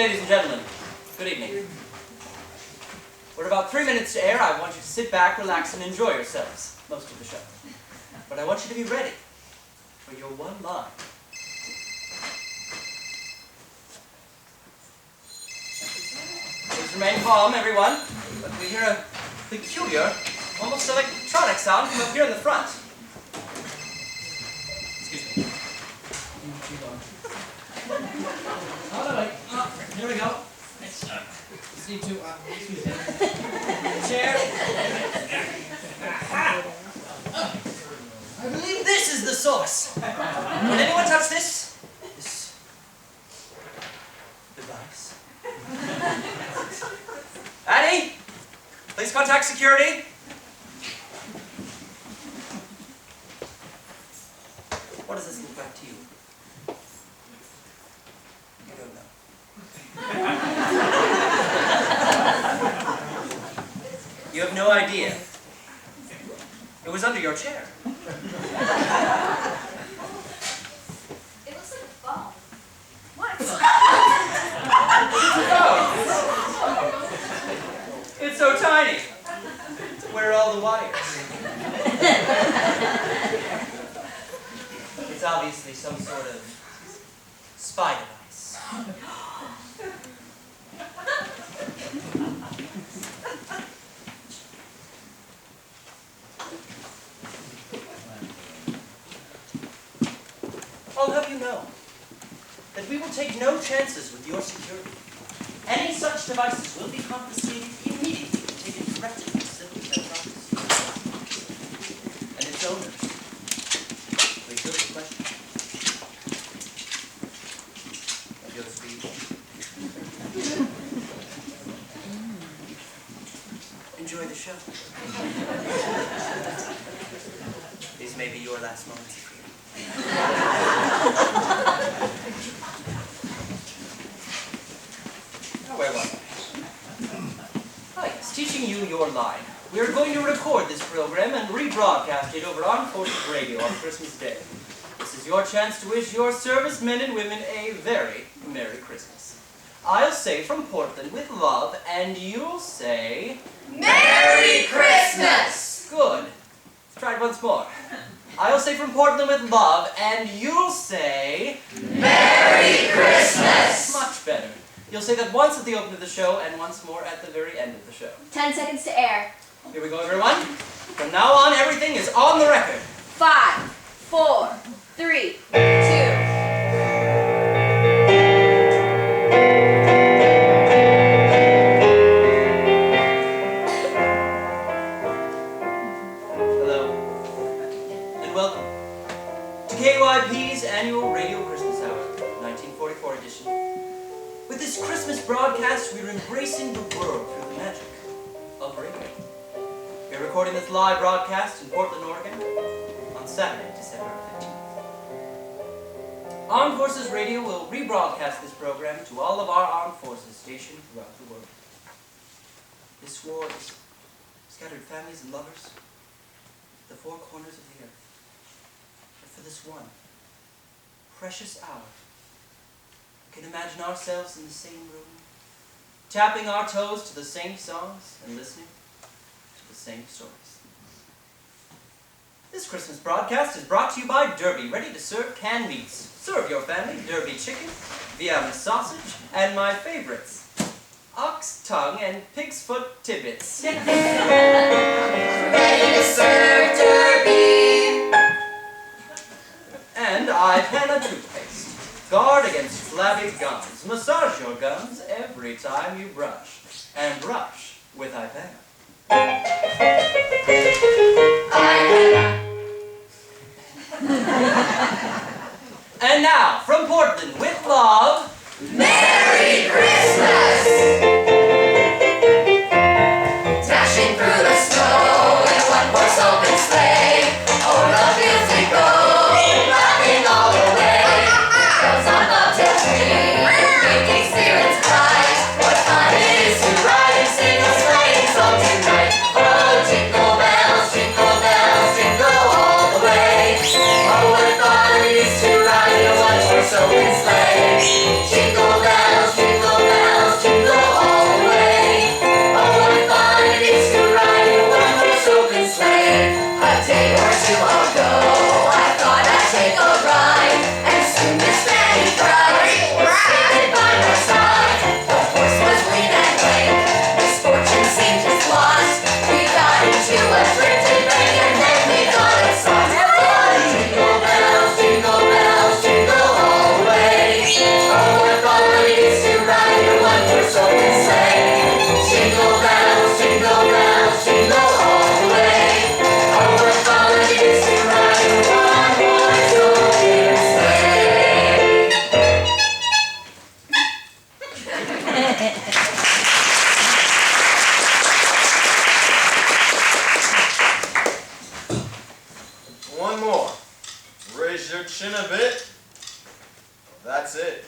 ladies and gentlemen. Good evening. We're about 3 minutes to air. I want you to sit back, relax, and enjoy yourselves most of the show. But I want you to be ready for your one line. Please remain calm, everyone. But we hear a peculiar, almost electronic sound from up here in the front. Excuse me. Here we go. Just need to, excuse me. Chair. I believe this is the source. Can anyone touch this? This device? Dani, please contact security. What does this look like to you? You don't know. You have no idea. It was under your chair. It looks like a phone. What? Oh. It's so tiny. Where are all the wires? It's obviously some sort of spy device. I'll have you know that we will take no chances with your security. Any such devices will be confiscated immediately and taken directly to the civil defense office. And its owners. Please hear the question. Of your speed. Enjoy the show. These may be your last moments of freedom. Now, where was I? Oh, yes, teaching you your line. We are going to record this program and rebroadcast it over Armed Forces Radio on Christmas Day. This is your chance to wish your servicemen and women a very Merry Christmas. I'll say from Portland with love, and you'll say... Merry Christmas! Good. Let's try it once more. I'll say from Portland with love, and you'll say... Merry Christmas! Much better. You'll say that once at the open of the show, and once more at the very end of the show. 10 seconds to air. Here we go, everyone. From now on, everything is on the record. 5, 4, 3, 2... KYP's annual Radio Christmas Hour, 1944 edition. With this Christmas broadcast, we're embracing the world through the magic of radio. We're recording this live broadcast in Portland, Oregon, on Saturday, December 15th. Armed Forces Radio will rebroadcast this program to all of our armed forces stationed throughout the world. This war has scattered families and lovers to the four corners of the earth. For this one precious hour, we can imagine ourselves in the same room, tapping our toes to the same songs and listening to the same stories. This Christmas broadcast is brought to you by Derby, ready to serve canned meats. Serve your family Derby chicken, Vienna sausage, and my favorites, ox tongue and pig's foot tibbits. Ready to serve Derby! And Ipana toothpaste. Guard against flabby gums. Massage your gums every time you brush. And brush with Ipana. And now, from Portland, with love... Merry Christmas! Dashing through the snow in a one-horse open sleigh. O'er the fields we go. All the way, bells on bobtail tree, making spirits bright. What fun it is to ride and sing a sleighing song tonight. Oh, jingle bells, jingle all the way. Oh, what fun it is to ride in a one-horse open sleigh. fit? That's it.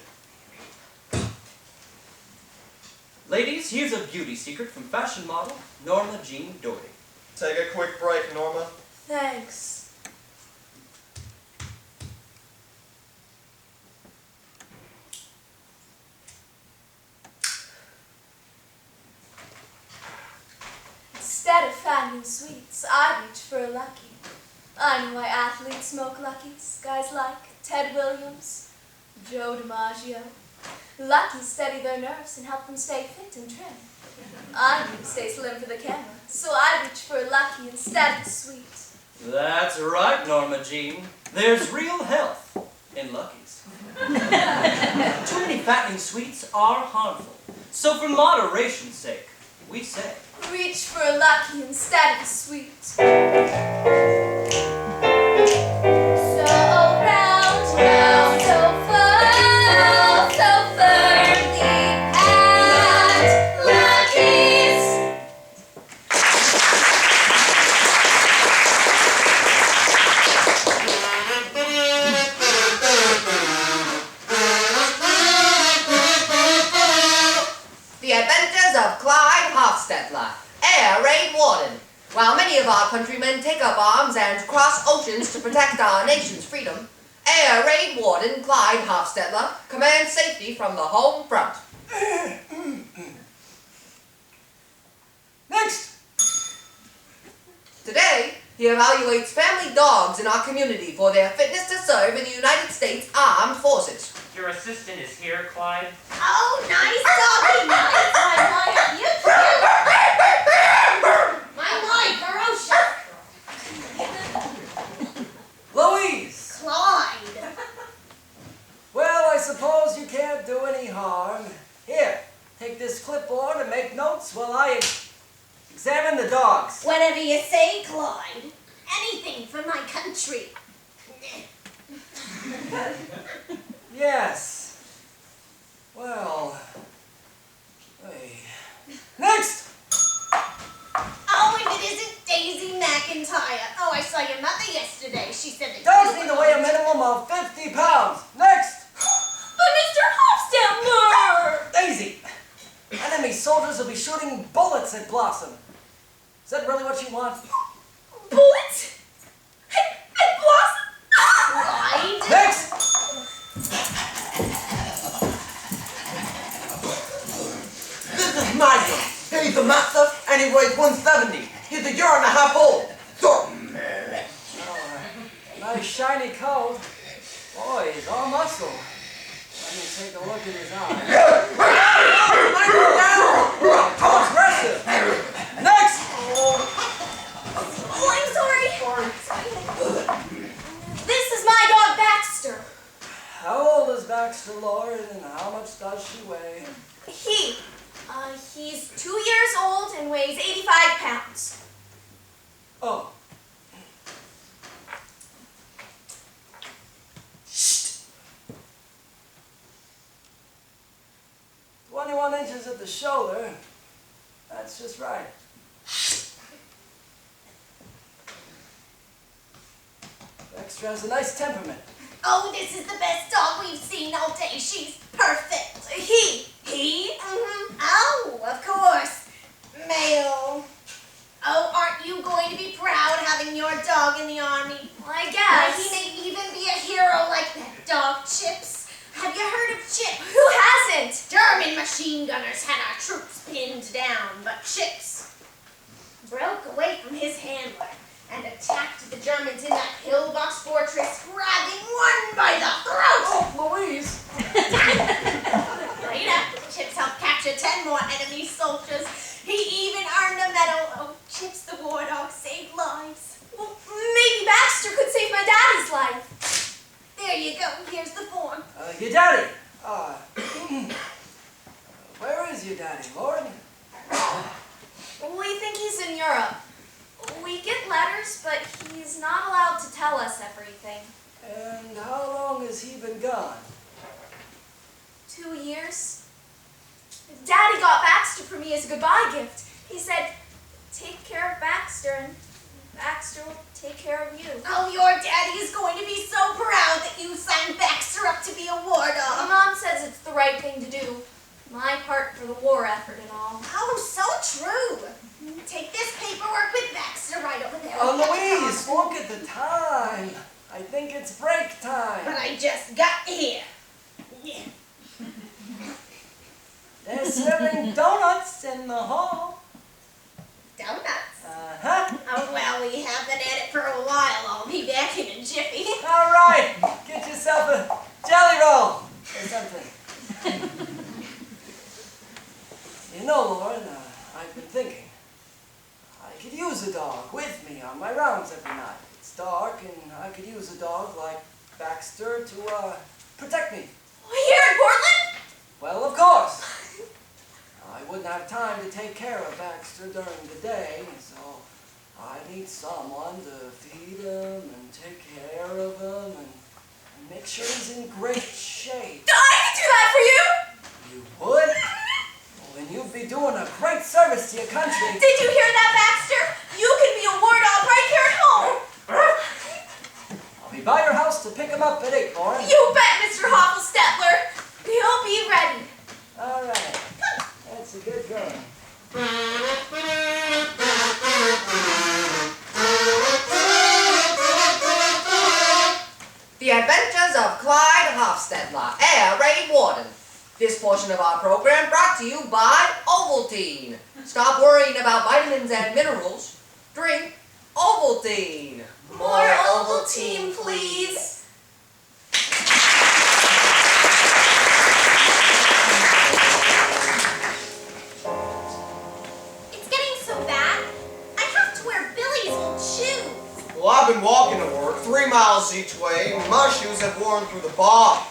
Ladies, here's a beauty secret from fashion model Norma Jean Doherty. Take a quick break, Norma. Thanks. Instead of finding sweets, I reach for a Lucky. I know why athletes smoke Luckies. Guys like Ted Williams, Joe DiMaggio. Luckies steady their nerves and help them stay fit and trim. I need to stay slim for the camera, so I reach for a Lucky instead of sweet. That's right, Norma Jean. There's real health in Luckies. Too many fattening sweets are harmful. So for moderation's sake, we say, Reach for a Lucky instead of sweet. So round, round, so full, so firmly at Lucky's. The Adventures of Clyde Hofstetler, Air Raid Warden. While many of our countrymen take up arms and cross oceans to protect our nation's freedom, Air Raid Warden Clyde Hofstetler commands safety from the home front. next! Today, he evaluates family dogs in our community for their fitness to serve in the United States Armed Forces. Your assistant is here, Clyde. Oh, nice doggy, nice. My, you cute. My, ferocious. Louise! Clyde. Well, I suppose you can't do any harm. Here, take this clipboard and make notes while I examine the dogs. Whatever you say, Clyde. Anything for my country. Yes. Well, hey. Next! Oh, if it isn't Daisy McIntyre. Oh, I saw your mother yesterday. She said that Dogs you need were to weigh a going minimum of 50 pounds. Next! But Mr. Hofstetler! Daisy! Enemy soldiers will be shooting bullets at Blossom. Is that really what you want? Bullets? And Blossom? Clyde? Next! This is my son. He's the master, and he weighs 170. He's a year and a half old. So, Nice shiny coat. Boy, he's all muscle. Let me take a look at his eyes. How aggressive! Next! Oh, I'm sorry. This is my dog, Baxter. How old is Baxter Lauren and how much does she weigh? He's 2 years old and weighs 85 pounds. Oh. 21 inches at the shoulder. That's just right. Baxter has a nice temperament. Oh, this is the best dog we've seen all day. She's perfect. He? Mm-hmm. Oh, of course. Male. Oh, aren't you going to be proud having your dog in the army? Well, I guess. He may even be a hero like that dog, Chips. Have you heard of Chips? Who hasn't? German machine gunners had our troops pinned down, but Chips broke away from his handler and attacked the Germans in that pillbox fortress, grabbing one by the throat. Oh, Louise! Later, Chips helped capture 10 more enemy soldiers. He even earned a medal. Oh, Chips the war dog saved lives. Well, maybe Baxter could save my daddy's life. There you go. Here's the form. Your daddy. Where is your daddy, Lauren? We think he's in Europe. We get letters, but he's not allowed to tell us everything. And how long has he been gone? 2 years. Daddy got Baxter for me as a goodbye gift. He said, take care of Baxter and Baxter will take care of you. Oh, your daddy is going to be so proud that you signed Baxter up to be a war dog. Mom says it's the right thing to do. My part for the war effort and all. Oh, so true. Take this paperwork with Baxter right over there. Oh, Louise, look at the time. I think it's break time. But I just got here. Yeah. They're serving donuts in the hall. Donuts? Uh-huh. Oh, well, we haven't had it for a while. I'll be back in a jiffy. All right, get yourself a jelly roll or something. You know, Lauren, I've been thinking. I could use a dog with me on my rounds every night. It's dark, and I could use a dog like Baxter to protect me. Here in Portland? Well, of course. I wouldn't have time to take care of Baxter during the day, so I need someone to feed him and take care of him and make sure he's in great shape. I can do that for you! You would? Well, then you'd be doing a great service to your country. Did you hear that, Baxter? You can be a war dog right here at home. I'll be by your house to pick him up at 8, Lauren. You bet, Mr. Hoffelstetler. He'll be ready. All right. That's a good girl. The Adventures of Clyde Hofstadter, Air Raid Warden. This portion of our program brought to you by Ovaltine. Stop worrying about vitamins and minerals. Drink Ovaltine. More Ovaltine, please. It's getting so bad. I have to wear Billy's old shoes. Well, I've been walking to work 3 miles each way, and my shoes have worn through the bottom.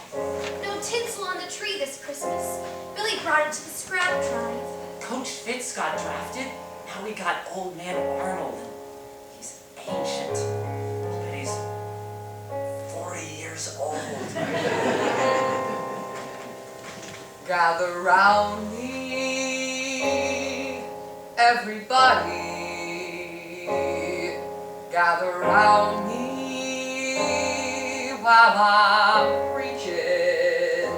No tinsel on the tree this Christmas. Billy brought it to the scrap drive. Coach Fitz got drafted. Now we got old man Arnold. He's ancient. And he's 40 years old. Gather round me, everybody. Gather round me while I'm preaching.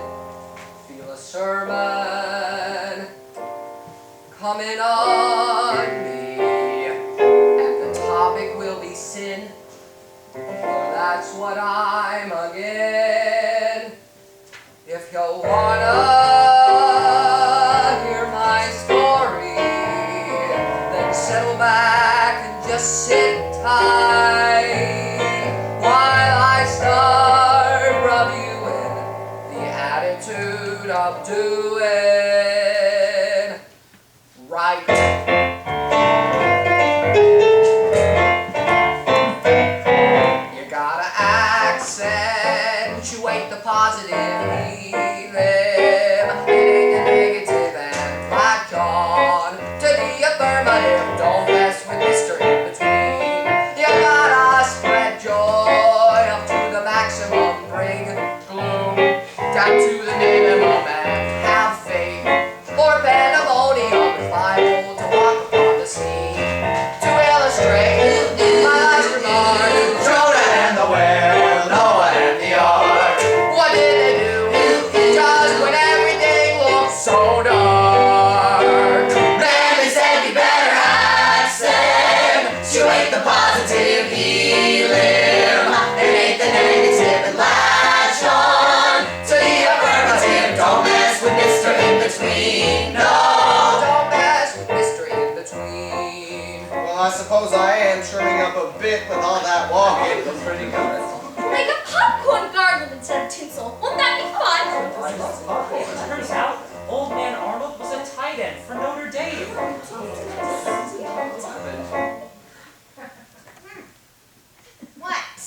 Feel a sermon coming on me, and the topic will be sin, for that's what I'm again. If you wanna hear my story, then settle back and just sit tight while I start reviewing the attitude of doing right. You gotta accentuate the positive, leave them hitting the negative and latch on to the affirmative. Don't mess with Mr. In Between. You gotta spread joy up to the maximum, bring gloom down to the minimum, and have faith or pandemonium is liable to walk upon the scene. To illustrate my last remark, Jonah and the whale, Noah and the ark. What did they do? Just when everything looked so dark. Then they said you better accentuate the positive, healing, and hate the negative and latch on to the affirmative. Don't mess with Mr. In Between. No, don't mess with Mr. In Between. Well, I suppose I am trimming up a bit with all that walking. Looks pretty good. Make a popcorn garland instead of tinsel. Won't that be fun? It turns out old man Arnold was a tight end for Notre Dame. What?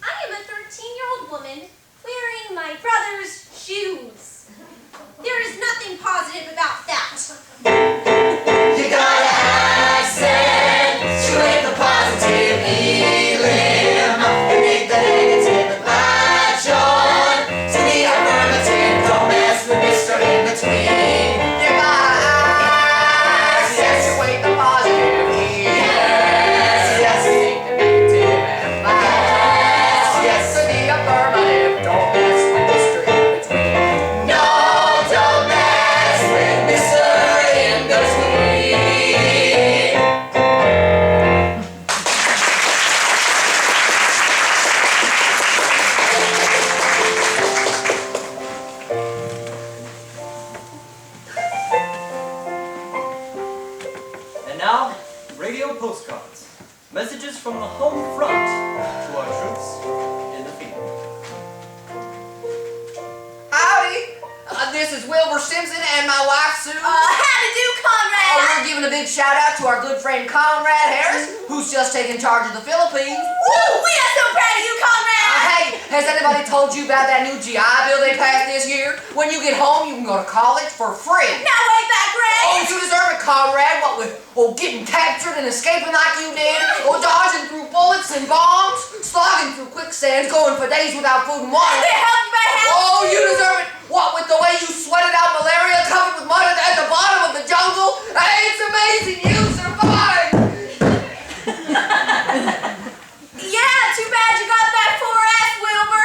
I am a 13-year-old woman wearing my brother's shoes. There is nothing positive about that. You gotta accentuate the positive, healing, and make the negative and latch on to the affirmative. Don't mess with Mr. In Between. You gotta accentuate the positive, healing. from the home front to our troops in the field. Howdy! This is Wilbur Simpson and my wife Sue. How to do, Conrad? We're giving a big shout out to our good friend Conrad Harris, who's just taken charge of the Philippines. Woo! We are so proud of you, Conrad! Hey, has anybody told you about that new GI Bill they passed this year? When you get home, you can go to college for free. Now wait back, Ray! Oh, you deserve it, Conrad. What with getting captured and escaping like you did, dodging through bullets and bombs, slogging through quicksands, going for days without food and water. They help you by help. Oh, you deserve it. What with the way you sweated out malaria covered with mud at the bottom of the jungle? Hey, it's amazing you survived. Yeah, too bad you got that 4S, Wilbur.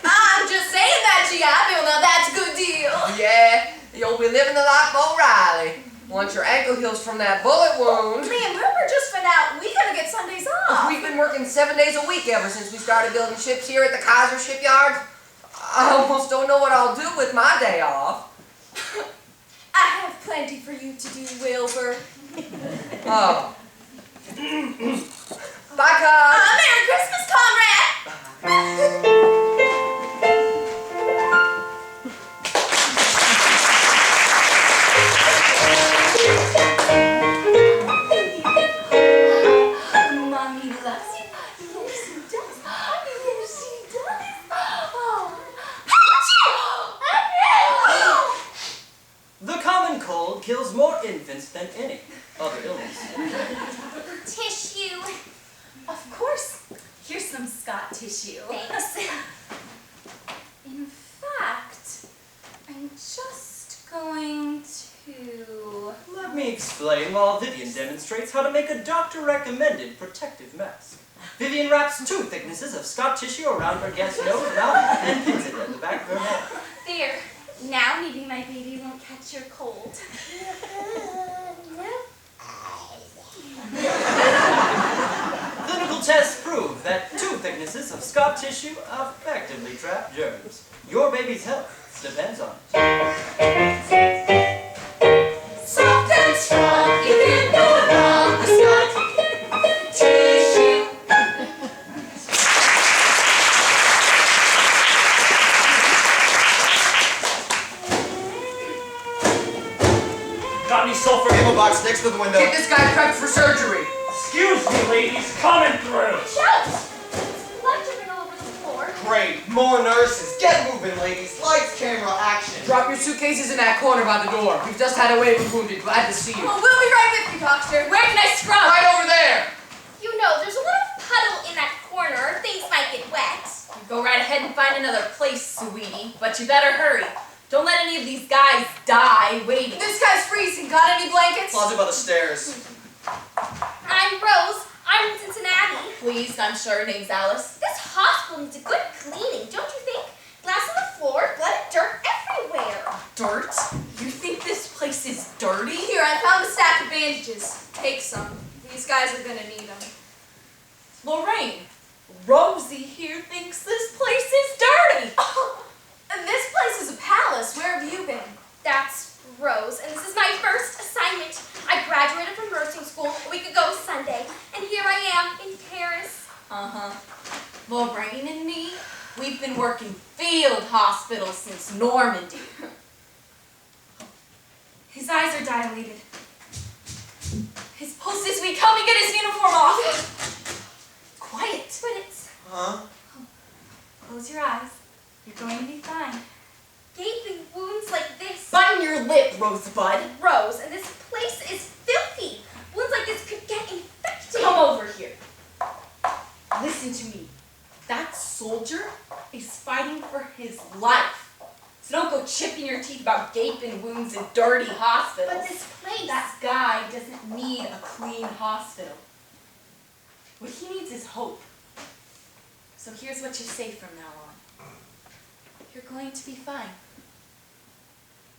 I'm just saying that GI Bill, now that's a good deal. Yeah, you'll be living the life of O'Reilly. Once your ankle heals from that bullet wound. Man, Wilbur just found out we gotta get Sundays off. We've been working 7 days a week ever since we started building ships here at the Kaiser shipyard. I almost don't know what I'll do with my day off. I have plenty for you to do, Wilbur. Oh. Bye, Con. Merry Christmas, Conrad! Mommy loves you. Yes, she does. Yes, she does. Oh. The common cold kills more infants than any other illness. Tissue. Of course. Here's some Scott tissue. Thanks. In fact, I'm just going to... Let me explain while Vivian demonstrates how to make a doctor-recommended protective mask. Vivian wraps 2 thicknesses of Scott tissue around her guest's nose, mouth, and pins it at the back of her head. There. Now maybe my baby won't catch your cold. Clinical tests prove that 2 thicknesses of Scott tissue effectively trap germs. Your baby's health depends on it. Soft and strong, you can't go wrong with Scott tissue. Got any sulfur? Cable box next to the window. Get this guy prepped for surgery. Excuse me, ladies, coming through. Shout! Blood dripping all over the floor. Great. More nurses. Get moving, ladies. Lights, camera, action. Drop your suitcases in that corner by the door. We've just had a wave of wounded. Glad to see you. Well, we'll be right with you, doctor. Where can I scrub? Right over there. You know, there's a little puddle in that corner. Things might get wet. You go right ahead and find another place, sweetie. But you better hurry. Don't let any of these guys die waiting. This guy's freezing. Got any blankets? Closet by the stairs. I'm Rose. I'm in Cincinnati. Please, I'm sure her name's Alice. This hospital needs a good cleaning, don't you think? Glass on the floor, blood and dirt everywhere. Dirt? You think this place is dirty? Here, I found a stack of bandages. Take some. These guys are gonna need them. Lorraine, Rosie here thinks this place is dirty. Oh, and this place is a palace. Where have you been? That's Rose, and this is my first assignment. I graduated from nursing school a week ago Sunday, and here I am in Paris. Uh-huh. Lorraine and me, we've been working field hospitals since Normandy. His eyes are dilated. His pulse is weak. Help me get his uniform off. Quiet. But it's Huh? Close your eyes. You're going to be fine. gaping wounds like this. Button your lip, Rosebud. Rose, and this place is filthy. Wounds like this could get infected. Come over here. Listen to me. That soldier is fighting for his life. So don't go chipping your teeth about gaping wounds in dirty hospitals. But this place. That guy doesn't need a clean hospital. What he needs is hope. So here's what you say from now on. You're going to be fine.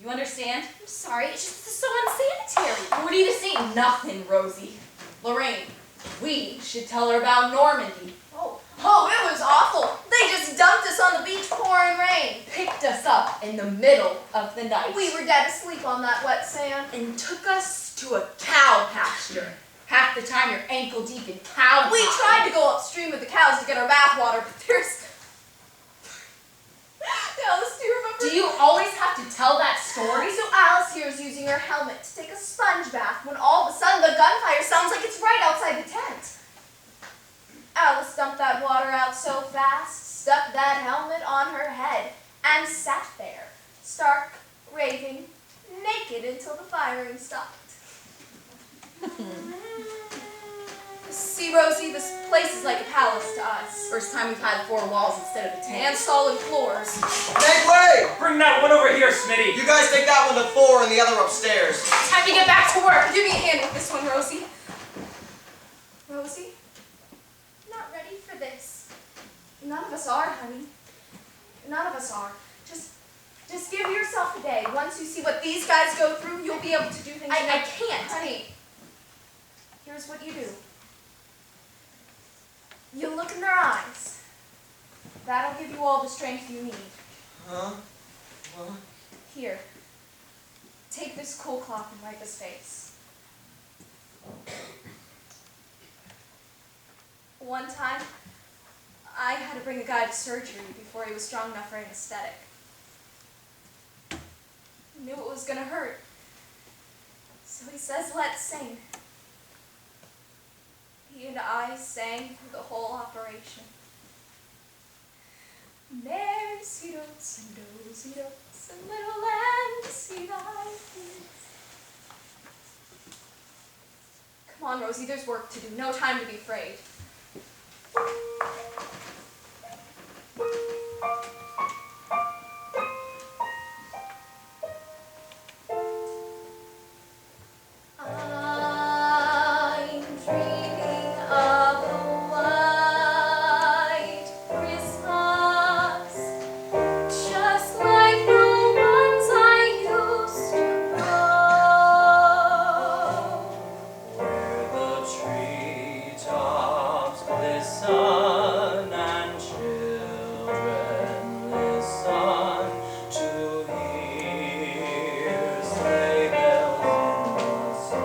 You understand? I'm sorry, it's just so unsanitary. What are you to say? Nothing, Rosie. Lorraine, we should tell her about Normandy. Oh, it was awful. They just dumped us on the beach pouring rain. Picked us up in the middle of the night. We were dead asleep on that wet sand. and took us to a cow pasture. Half the time you're ankle deep in cow We pie. tried to go upstream with the cows to get our bath water, but there's... Alice, do you remember? Do you always have to tell that story? So Alice here is using her helmet to take a sponge bath when all of a sudden the gunfire sounds like it's right outside the tent. Alice dumped that water out so fast, stuck that helmet on her head, and sat there, stark, raving, naked until the firing stopped. See, Rosie, this place is like a palace to us. First time we've had 4 walls instead of a And tent. solid floors. Make way! Bring that one over here, Smitty. You guys take that one to 4 and the other upstairs. Time to get back to work. Give me a hand with this one, Rosie. Rosie? Not ready for this. None of us are, honey. None of us are. Just give yourself a day. Once you see what these guys go through, you'll be able to do things. I can't. Honey, here's what you do. You look in their eyes. That'll give you all the strength you need. Huh? What? Here. Take this cool cloth and wipe his face. One time, I had to bring a guy to surgery before he was strong enough for anesthetic. I knew it was gonna hurt. So he says, let's sing. He and I sang through the whole operation. Mercy dotes and dozy dotes and little lamb to see thy face. Come on, Rosie, there's work to do. No time to be afraid. I'm dreaming of a white Christmas, just like the ones I used to know. Where the treetops glisten and children listen to hear sleigh bells in the snow.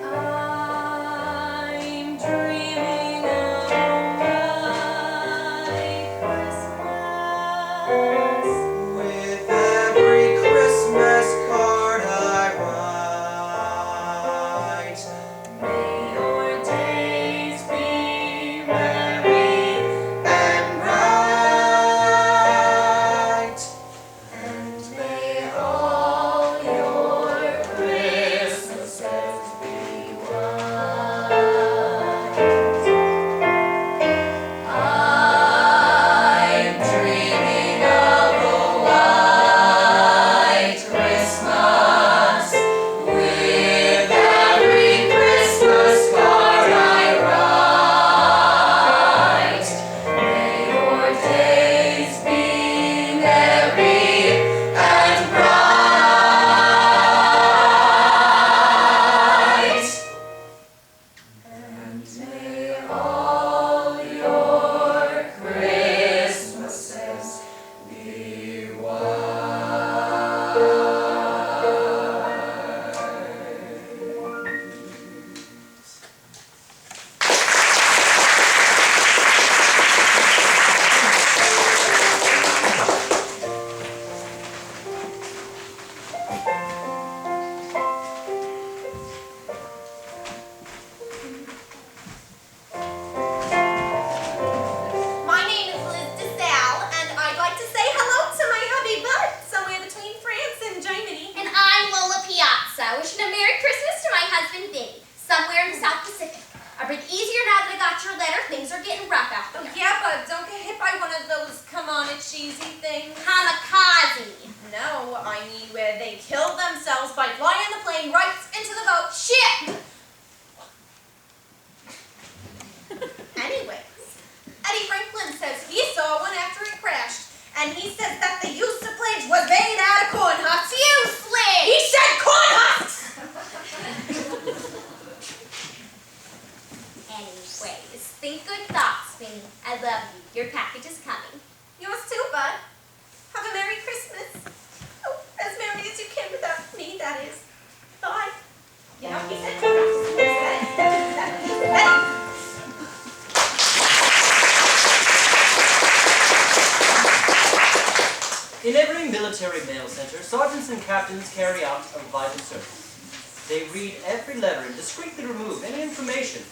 I'm dreaming of a white Christmas. With every Christmas card I write, May your days be merry and bright, and may all your Christmases be white. I'm dreaming of a white Christmas with every Christmas card I write. May your days be merry and bright, and may all your Christmases be white. My name is Liz DeSalle, and I'd like to say hello to my hubby Bud, somewhere between France and Germany. And I'm Lola Piazza, wishing a Merry Christmas to my husband Vinny, somewhere in the South Pacific. I breathe easier now that I got your letter. Things are getting rough out there. Yeah, but don't get hit by one of those come-on, it's cheesy things. Kamikaze. No, I mean where they killed themselves by flying the plane right into the boat. Shit! Anyways, Eddie Franklin says he saw one after it crashed, and he says that the use of planes was made out of corn husks. Useless! He said corn husks! Anyways, think good thoughts, Vinny. I love you. Your package is coming. Yours too, Bud. Have a Merry Christmas. Oh, as merry as you can without me, that is. In every military mail center, sergeants and captains carry out a vital service. They read every letter and discreetly remove any information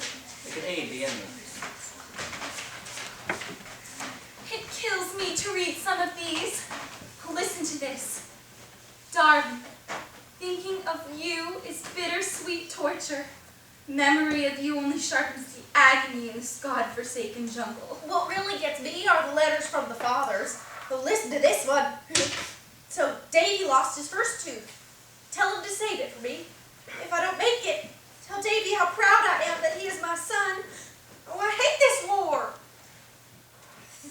that could aid the enemy. It kills me to read some of these. Listen to this. Darling, thinking of you is bittersweet torture. Memory of you only sharpens the agony in this God-forsaken jungle. What really gets me are the letters from the fathers. But listen to this one. So Davy lost his first tooth. Tell him to save it for me. If I don't make it, tell Davy how proud I am that he is my son. Oh, I hate this war.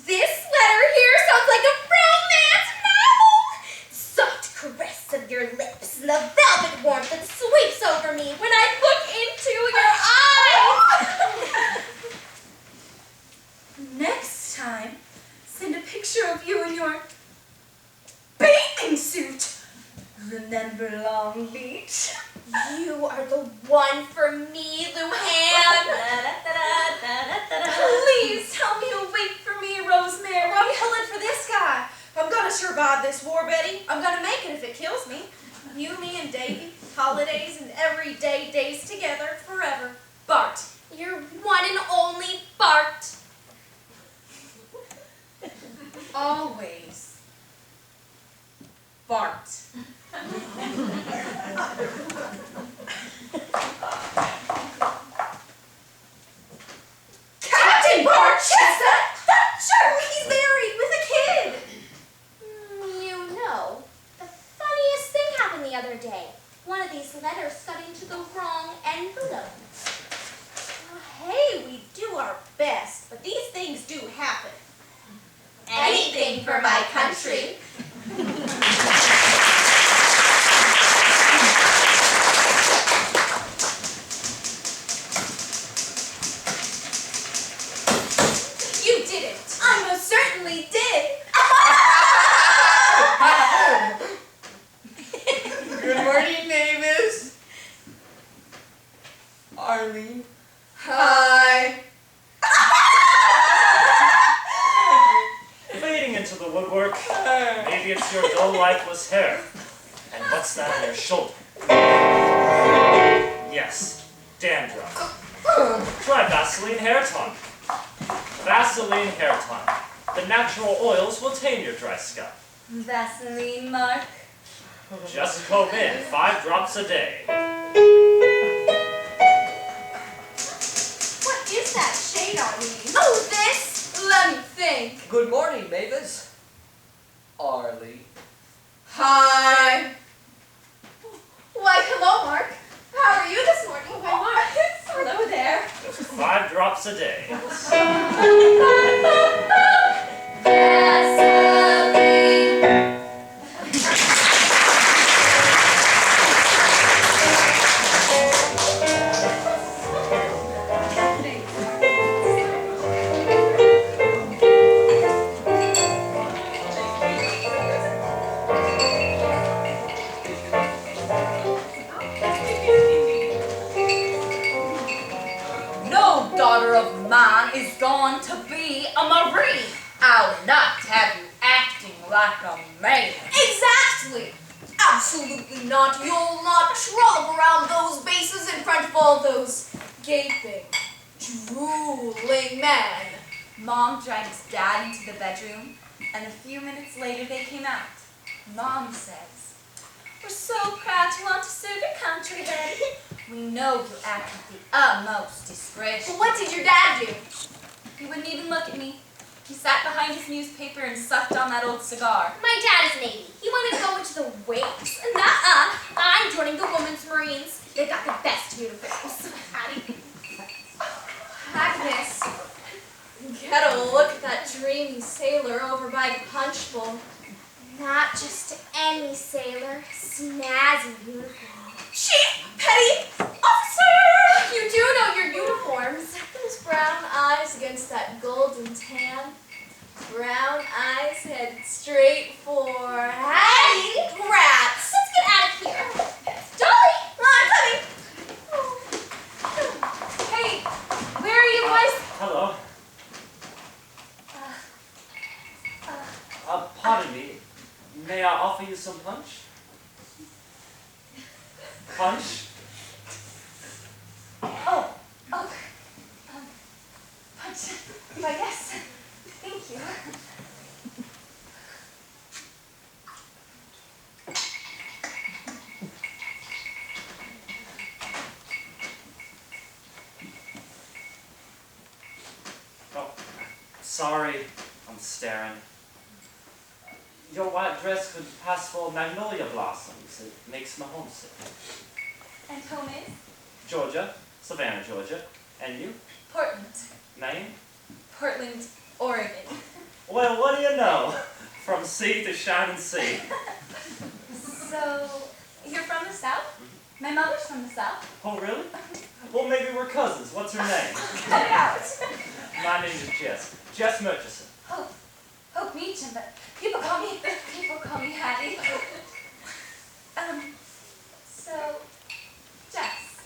This letter here sounds like a romance novel. Soft caress of your lips and the velvet warmth that sweeps over me when I look into your eyes. Next time, send a picture of you in your bathing suit. Remember Long Beach? You are the one for me, Luann. Please tell me you'll wait for me, Rosemary. I'm pulling for this guy. I'm gonna survive this war, Betty. I'm gonna make it if it kills me. You, me, and Davy. Holidays and everyday days together forever. Bart. Your one and only Bart. Always. Bart. Captain Bart Chestnut! Sure, he's married with a kid. You know, the funniest thing happened the other day. One of these letters got into the wrong envelope. Hey, we do our best, but these things do happen. Anything for my country. You didn't. I most certainly did. Good morning, Mavis. Arlene. Hi. Fading into the woodwork. Maybe it's your dull, lifeless hair. And what's that on your shoulder? Yes, dandruff. Try Vaseline hair tonic. Vaseline hair tonic. The natural oils will tame your dry scalp. Vaseline, Mark. Just comb in 5 drops a day. What is that shade on me? Oh, this? Let me think. Good morning, Mavis. Arlie. Hi. Why, hello, Mark. How are you this morning? Why, Mark. Hello there. Just 5 drops a day. No daughter of mine is going to be a Marine. I'll not have you acting like a man. Exactly. Absolutely not. You'll not trollop around those bases in front of all those gaping, drooling men. Mom dragged Dad into the bedroom, and a few minutes later they came out. Mom says, "We're so proud to want to serve your country, Daddy. We know you act with the utmost discretion." Well, what did your dad do? He wouldn't even look at me. He sat behind his newspaper and sucked on that old cigar. My dad is Navy. He wanted to go into the waves. Nuh-uh. I'm joining the Women's Marines. They got the best uniforms. Agnes, get a look at that dreamy sailor over by the punch bowl. Not just any sailor. Snazzy uniform. Chief Petty Officer! You do know your uniforms. Those brown eyes against that golden tan. Brown eyes head straight for... Hey! Rats! Let's get out of here. Dolly! I'm coming! some punch? Punch? Oh, punch. I guess. Thank you. Oh, sorry, I'm staring. Your white dress could pass for magnolia blossoms. It makes me homesick. And home is? Georgia, Savannah, Georgia. And you? Portland. Maine? Portland, Oregon. Well, what do you know? From sea to shining sea. So, you're from the South? My mother's from the South. Oh, really? Well, maybe we're cousins. What's her name? Cut it out. My name is Jess. Jess Murchison. Hope Meacham, but people call me Hattie. So, Jess,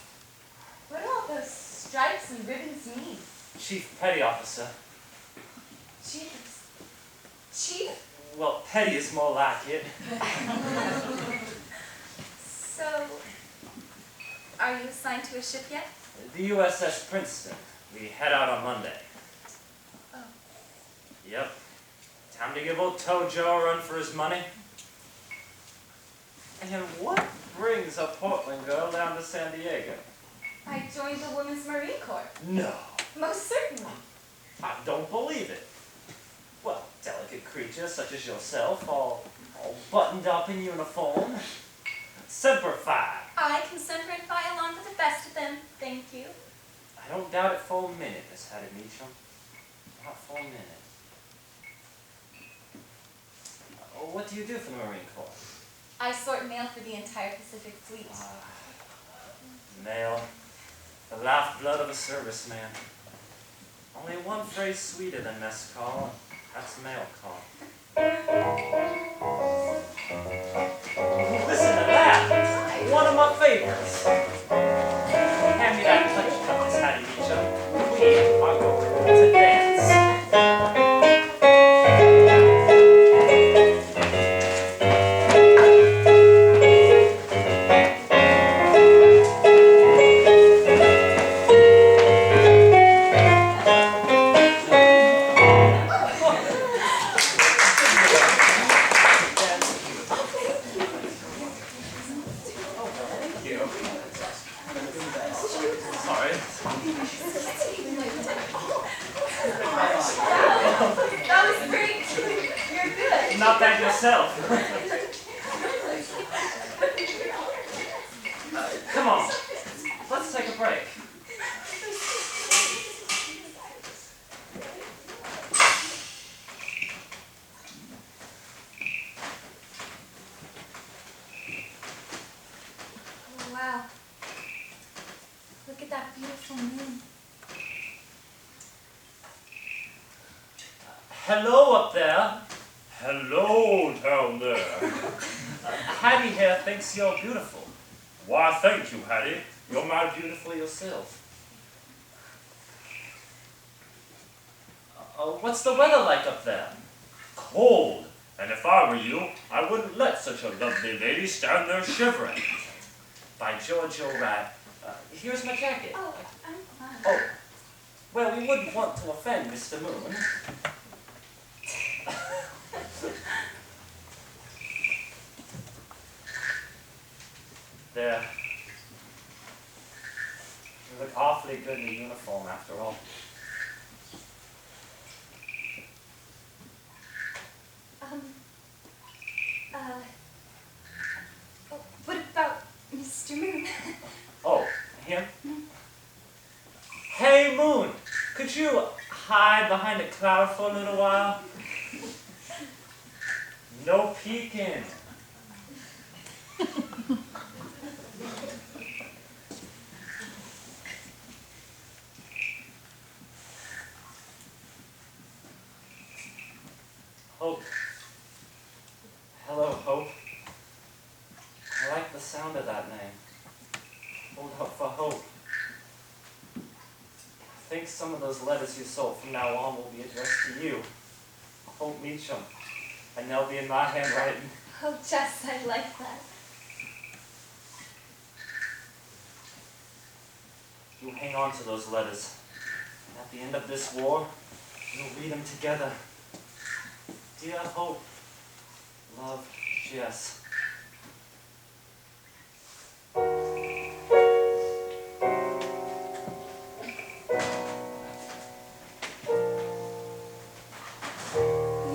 what do all those stripes and ribbons mean? Chief Petty Officer. Chief? Well, petty is more like it. So, are you assigned to a ship yet? The USS Princeton. We head out on Monday. Oh. Yep. Time to give old Tojo a run for his money. And what brings a Portland girl down to San Diego? I joined the Women's Marine Corps. No. Most certainly. I don't believe it. Well, delicate creatures such as yourself, all buttoned up in uniform. Semper Fi. I can semper and fi along with the best of them, thank you. I don't doubt it for a minute, Miss Hattie Meacham. Not for a minute. What do you do for the Marine Corps? I sort mail for the entire Pacific Fleet. Mail. The lifeblood of a serviceman. Only one phrase sweeter than mess call, and that's mail call. Listen to that! One of my favorites. Hand me that punch cup, Miss Hattie Meacham. We are going to dance. Not that yourself. Come on, let's take a break. Oh, wow. Look at that beautiful moon. Hello up there. Hello down there. Hattie here thinks you're beautiful. Why, thank you, Hattie. You're mighty beautiful yourself. What's the weather like up there? Cold. And if I were you, I wouldn't let such a lovely lady stand there shivering. By George, you're right. Here's my jacket. Oh, I'm fine. Oh, well, we wouldn't want to offend Mr. Moon. There. You look awfully good in the uniform, after all. What about Mr. Moon? Oh, him? Hey, Moon! Could you hide behind a cloud for a little while? No peeking. Hope. Hello, Hope. I like the sound of that name. Hold up for hope. I think some of those letters you sold from now on will be addressed to you. Hope Meacham. And they'll be in my handwriting. Oh, Jess, I like that. You hang on to those letters. And at the end of this war, we'll read them together. Dear Hope, love, Jess.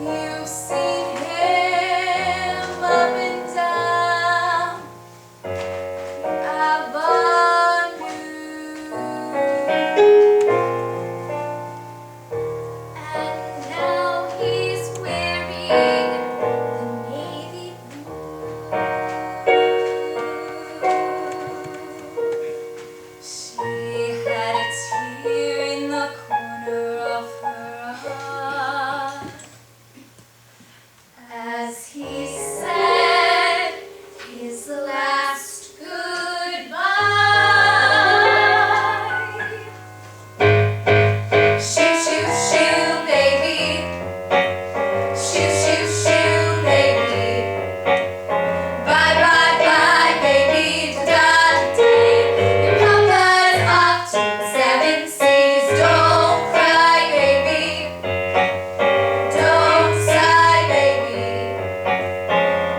You've seen him up and down Avenue, and now he's wearing the navy blue. She had a tear in the corner of her eye as he said his last goodbye. Shoot, shoot, shoot, baby. Shoot, shoot, shoot, baby. Bye, bye, bye, baby. Da-da-da-day. Your papa's off to the 7 seas. Don't cry, baby. Don't sigh, baby.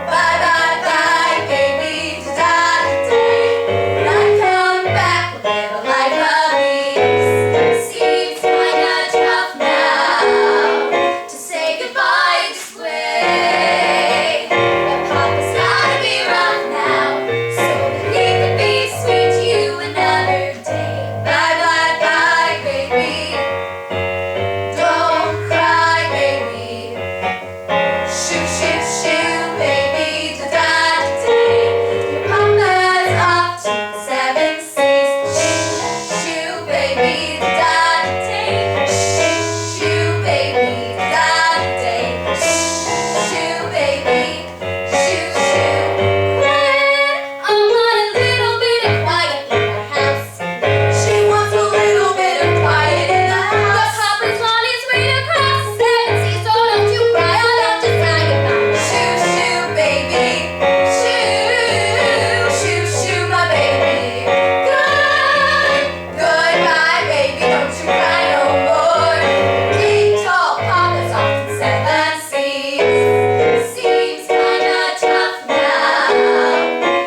Bye, bye, bye, baby. Da-da-da-day. When I come back, we'll live a life of ease. Seems kinda tough now to say goodbye this way. But Papa's gotta be rough now so that he can be sweet to you another day. Bye, bye, bye, baby. Don't cry, baby. Shoot, shoot, shoot, baby. Da-da-da-day. Your papa's off to the 7 seas. Shoot, baby. Da-da-da-day. Shoot, shoot, baby. Da-da-da-day. Shoot, baby. Shoot, shoot. Quiet. I want a little bit of quiet in the house. She wants a little bit of quiet in the house. But Papa's on his way to cross the 7 seas, so don't you cry. I'll have to sign goodbye. Shoot, shoot, baby. Shoot, shoot, shoot, my baby. Goodbye, baby. Don't you cry no more. Big, tall Papa's off to 7 seas. Seems kinda tough now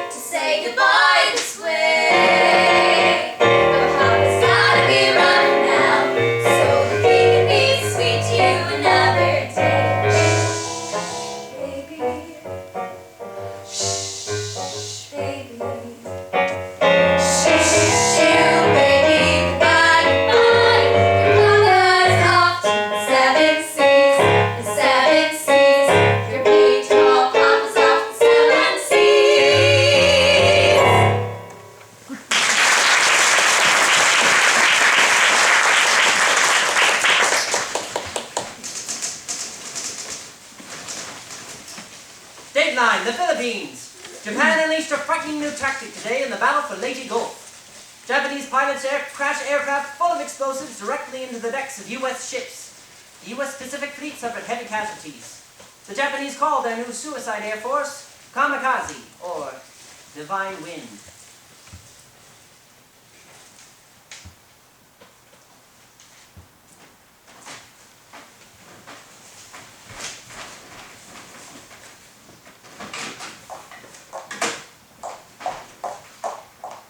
to say goodbye this way. But Papa's gotta be rough now so that he can be sweet to you another day. Baby. Shh, baby. Shoot, shoot, shoot, baby. Goodbye, goodbye. Your papa's off to the 7 seas. The 7 seas. Your big tall papa's off to the 7 seas. Dateline, the Philippines. Japan unleashed a frightening new tactic today in the battle for Leyte Gulf. Japanese pilots crash aircraft full of explosives directly into the decks of U.S. ships. The U.S. Pacific Fleet suffered heavy casualties. The Japanese called their new suicide air force Kamikaze, or Divine Wind.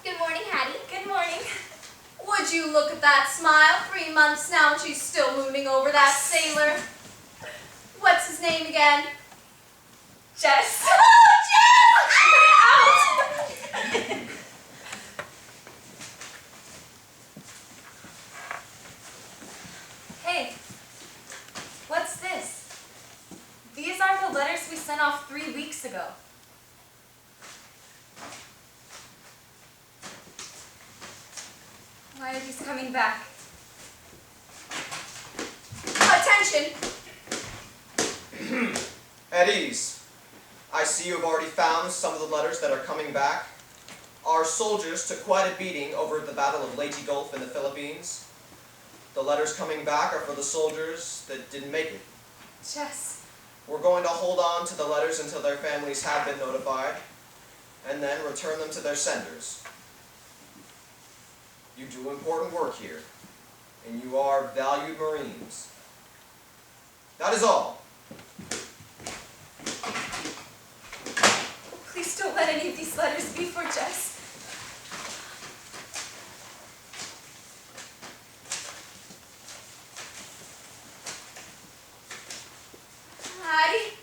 Good morning, Hattie. Good morning. Would you look at that smile? 3 months now and she's still mooning over that sailor. What's his name again? Jess. Oh, Jess! Out! Hey, what's this? These aren't the letters we sent off 3 weeks ago. Why are these coming back? Attention! At ease. I see you have already found some of the letters that are coming back. Our soldiers took quite a beating over the Battle of Leyte Gulf in the Philippines. The letters coming back are for the soldiers that didn't make it. Jess, We're going to hold on to the letters until their families have been notified, and then return them to their senders. You do important work here, and you are valued Marines. That is all. Please don't let any of these letters be for Jess. Addie,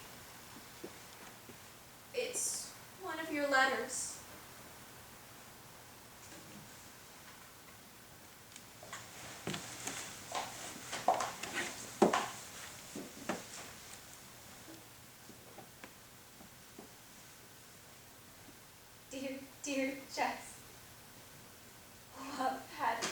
it's one of your letters. Dear Jess, love, Patty.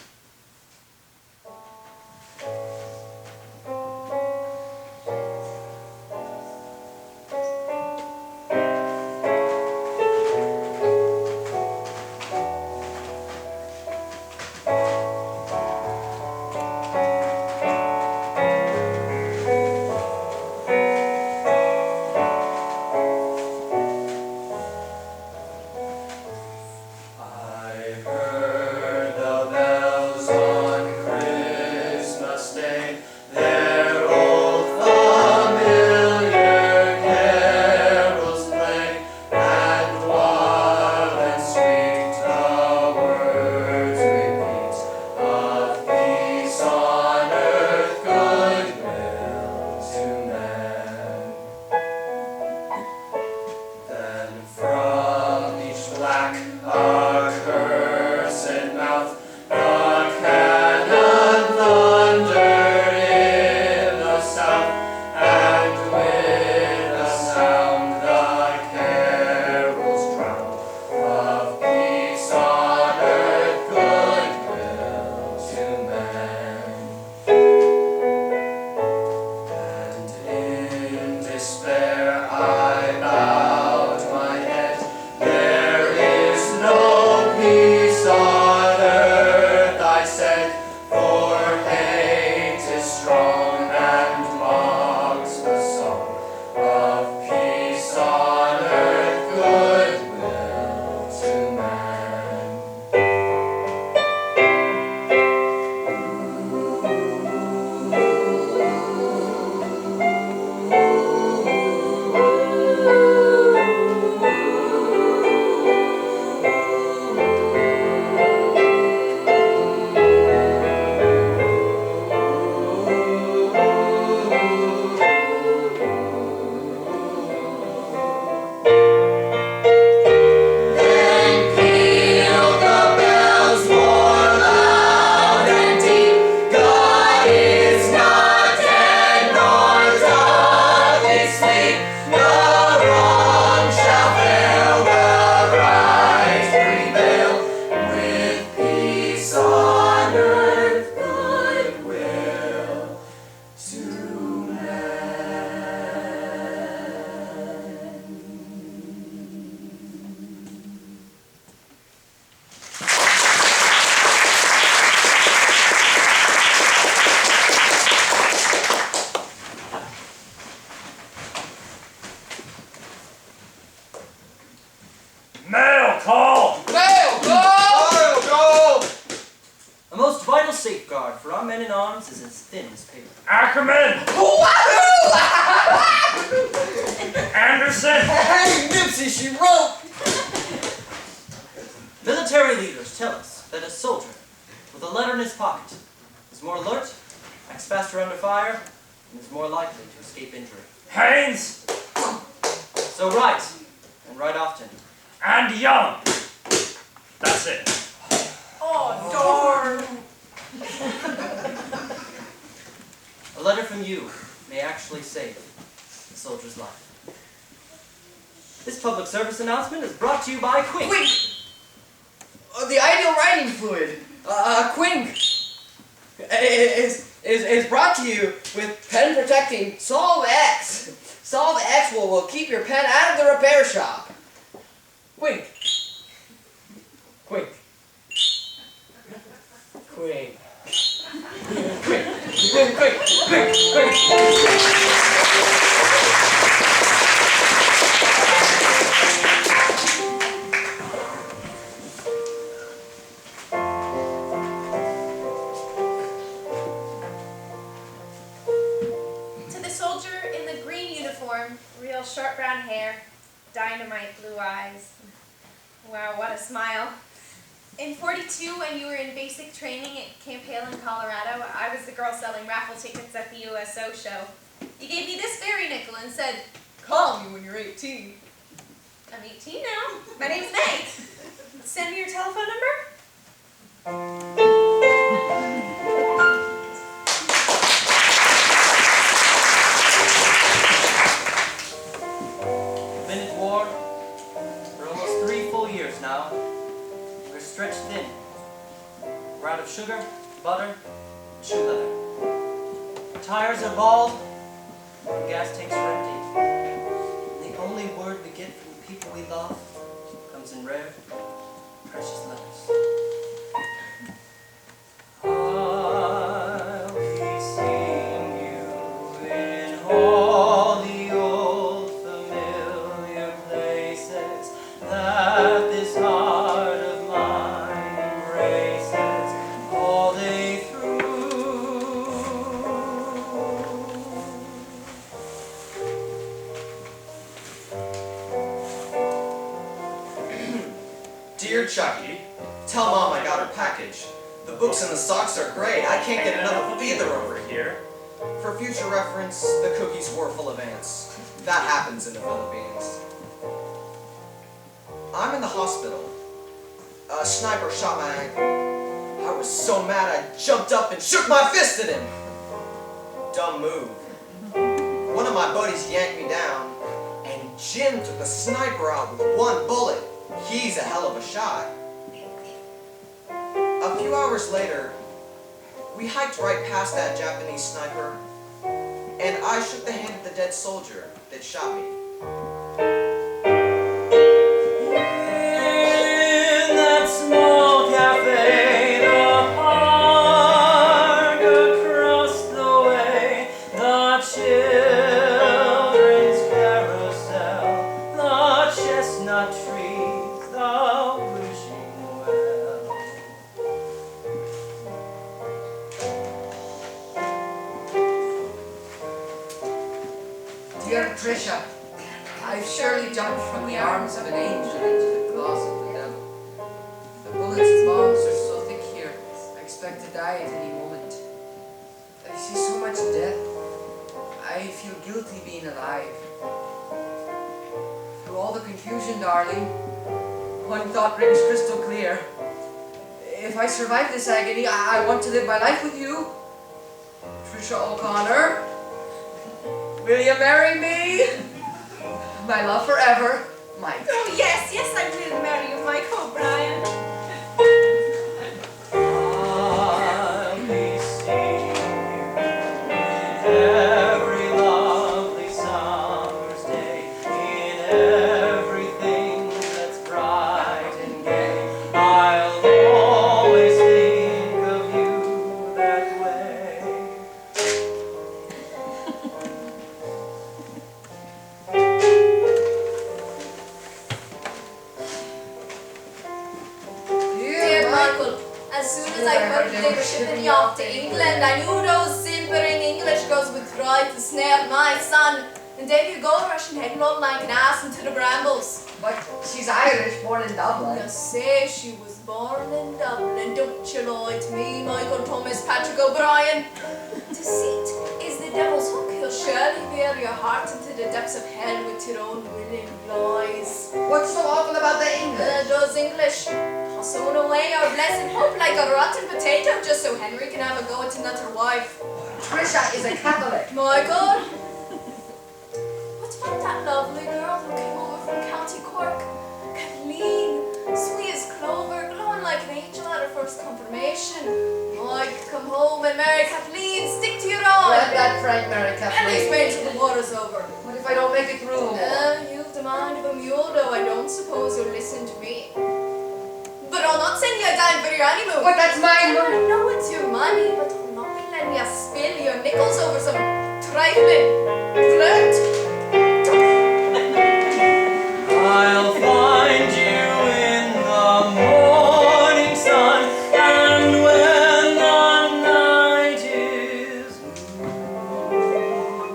safeguard for our men in arms is as thin as paper. Ackerman! Anderson! Hey, Nipsey, she wrote! Military leaders tell us that a soldier with a letter in his pocket is more alert, acts faster under fire, and is more likely to escape injury. Haynes! So write, and write often. And young! That's it. Oh, darn! A letter from you may actually save a soldier's life. This public service announcement is brought to you by Quink. Quink! The ideal writing fluid. Quink is brought to you with pen protecting Solve X. Solve X will keep your pen out of the repair shop. Quink. Quink. Quink. Quick, quick, quick, quick, quick. uniform, real short brown hair, dynamite blue eyes. Wow, what a smile. In 42, when you were in basic training at Camp Hale in Colorado, I was the girl selling raffle tickets at the USO show. You gave me this fairy nickel and said, "Call me when you're 18. I'm 18 now. My name's May. Send me your telephone number. Been at war for almost 3 full years now. We're stretched thin. We're out of sugar, butter, and shoe leather. Tires are bald, and gas tanks are empty. And the only word we get from the people we love comes in rare, precious letters. I'll be seeing you in all the old familiar places that this heart of mine embraces all day through. Dear Chucky, tell Mom I got her package. The books and the socks are great. I can't get enough of either over here. For future reference, the cookies were full of ants. That happens in the Philippines. I'm in the hospital. A sniper shot my ankle. I was so mad I jumped up and shook my fist at him. Dumb move. One of my buddies yanked me down, and Jim took the sniper out with 1 bullet. He's a hell of a shot. A few hours later, we hiked right past that Japanese sniper, and I shook the hand of the dead soldier that shot me. In that small cafe, the park across the way, the children's carousel, the chestnut trees, the wishing well. Dear Trisha, I've surely jumped from the arms of an angel into the claws of the devil. The bullets and bombs are so thick here, I expect to die at any moment. I see so much death. I feel guilty being alive. Through all the confusion, darling, one thought rings crystal clear. If I survive this agony, I want to live my life with you. Trisha O'Connor, will you marry me? My love forever, Mike. Oh, yes, yes, I will marry you, Mike O'Brien. I'll be seeing you in every lovely summer's day, in everything that's bright and gay. I'll always think of you that way. Dear Michael, as soon as I heard they were shipping me off to England, I knew those simpering English girls would try to snare my son. And there you go, rushing headlong like an ass into the brambles. But she's Irish, born in Dublin. You say she was born in Dublin, don't you lie to me, Michael Thomas Patrick O'Brien. Deceit is the devil's hook. He'll surely bear your heart into the depths of hell with your own willing lies. What's so awful about the English? Those English sewn away our blessed hope like a rotten potato just so Henry can have a go at another wife. Trisha is a Catholic. Michael, what about that lovely girl who came over from County Cork? Kathleen, sweet as clover, glowing like an angel at her first confirmation. Mike, come home and marry Kathleen, stick to your own. Let that frank marry At least Kathleen. wait till the water's over. What if I don't make it through? You've the mind of a mule, though I don't suppose you'll listen to me. But I'll not send you a dime for your honeymoon. But that's my I money. know it's your money, but I'll not be letting you spill your nickels over some trifling flirt. I'll find you in the morning sun, and when the night is blue,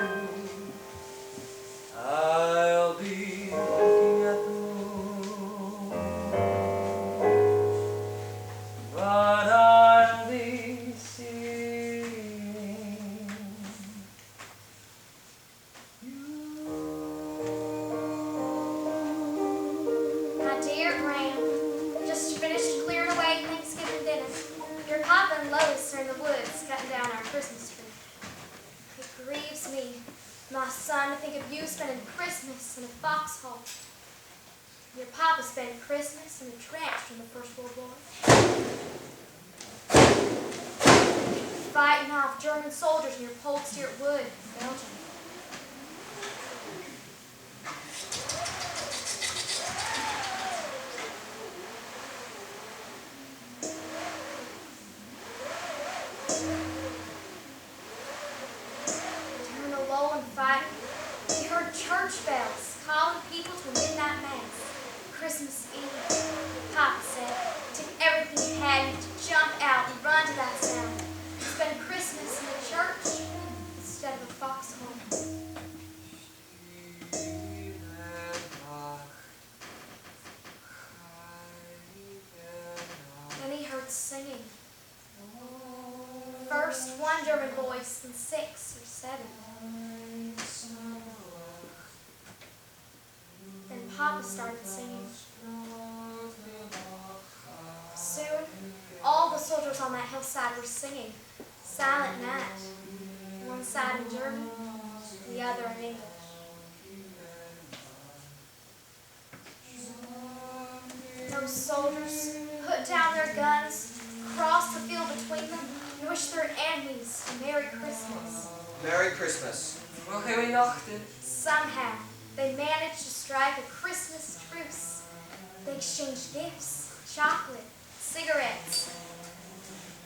son, to think of you spending Christmas in a foxhole. Your papa spent Christmas in a trench from the First World War. Fighting off German soldiers near Polsteert Wood, Belgium. During the Lowland fighting, we heard church bells calling people to a midnight mass. Christmas Eve, Papa said, took everything he had and to jump out and run to that sound. To spend Christmas in the church instead of a foxhole. Then he heard singing. First one German voice, then 6 or 7. Then Papa started singing. Soon, all the soldiers on that hillside were singing Silent Night. One side in German, the other in English. Those soldiers put down their guns, crossed the field between them, and wished their enemies a Merry Christmas. Merry Christmas. Somehow, they managed to strike a Christmas truce. They exchanged gifts, chocolate, cigarettes.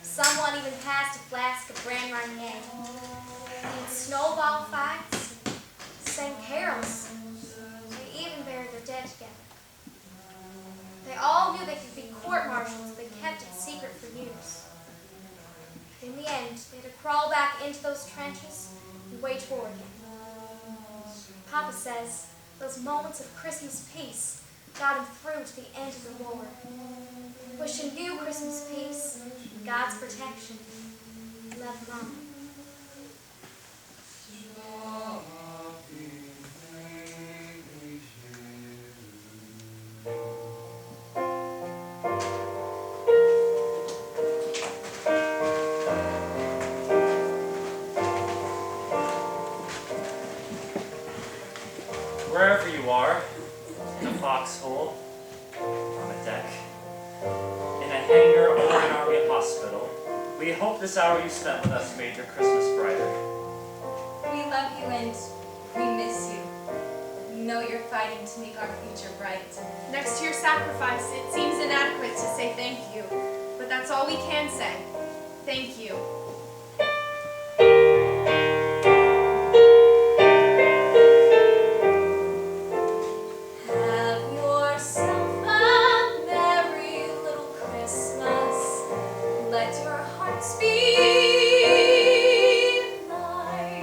Someone even passed a flask of Grand Marnier. They had snowball fights, sang carols. They even buried their dead together. They all knew they could be court-martialed if they kept it secret for years. In the end, they had to crawl back into those trenches and wage war again. Papa says those moments of Christmas peace got him through to the end of the war. Wishing you Christmas peace and God's protection. Love, Mom. Wherever you are, in a foxhole, on a deck, in a hangar, or an army hospital, we hope this hour you spent with us made your Christmas brighter. We love you and we miss you. We know you're fighting to make our future bright. Next to your sacrifice, it seems inadequate to say thank you, but that's all we can say. Thank you. Have yourself a merry little Christmas. Let your hearts be light.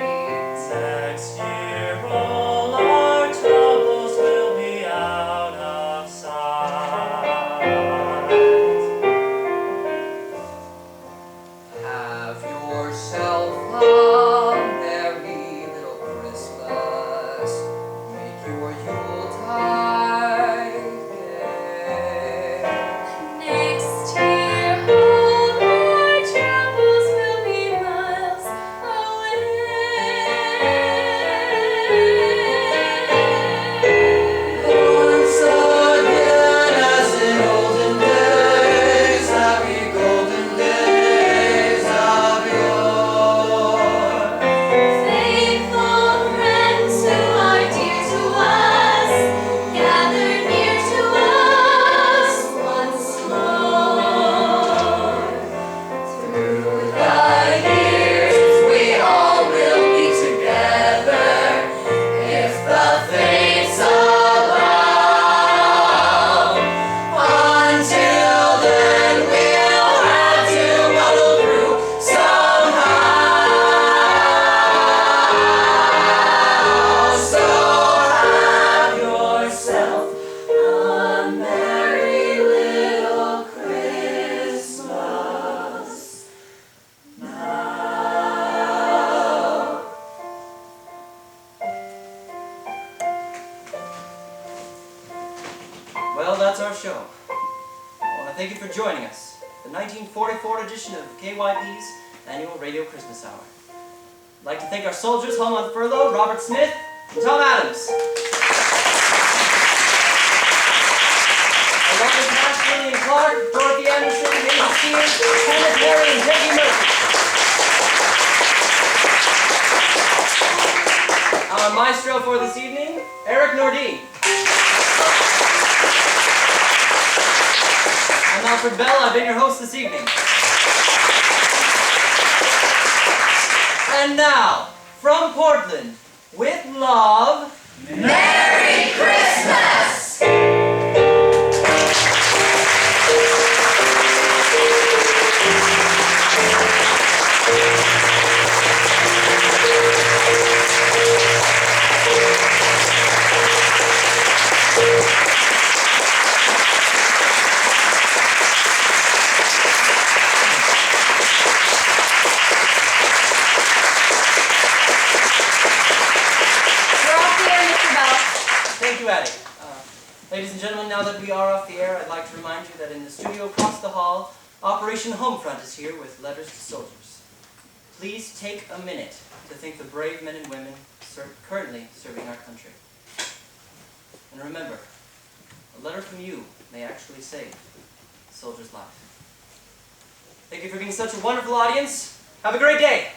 Next year all our troubles will be out of sight. Have yourself a merry little Christmas. Make your Yuletide gay. Next year, all our troubles will be miles away. Once again, as in olden days, happy golden days of yore. Faithful friends who are dear to us, gather near to us once more. Through the years, we all will be together, if the fates allow. Until then, we'll have to muddle through somehow. So have yourself a merry little Christmas now. Well, that's our show. I want to thank you for joining us, the 1944 edition of KYP's annual Radio Christmas Hour. I'd like to thank our soldiers home on furlough, Robert Smith and Tom Adams. Along with Nash, Lillian Clark, Dorothy Anderson, David Spears, Kenneth Mary, and Peggy Murphy. Our maestro for this evening, Eric Nordine. I'm Alfred Bell, I've been your host this evening. And now, from Portland, with love, Merry Christmas! Ladies and gentlemen, now that we are off the air, I'd like to remind you that in the studio across the hall, Operation Homefront is here with letters to soldiers. Please take a minute to thank the brave men and women currently serving our country. And remember, a letter from you may actually save a soldier's life. Thank you for being such a wonderful audience. Have a great day.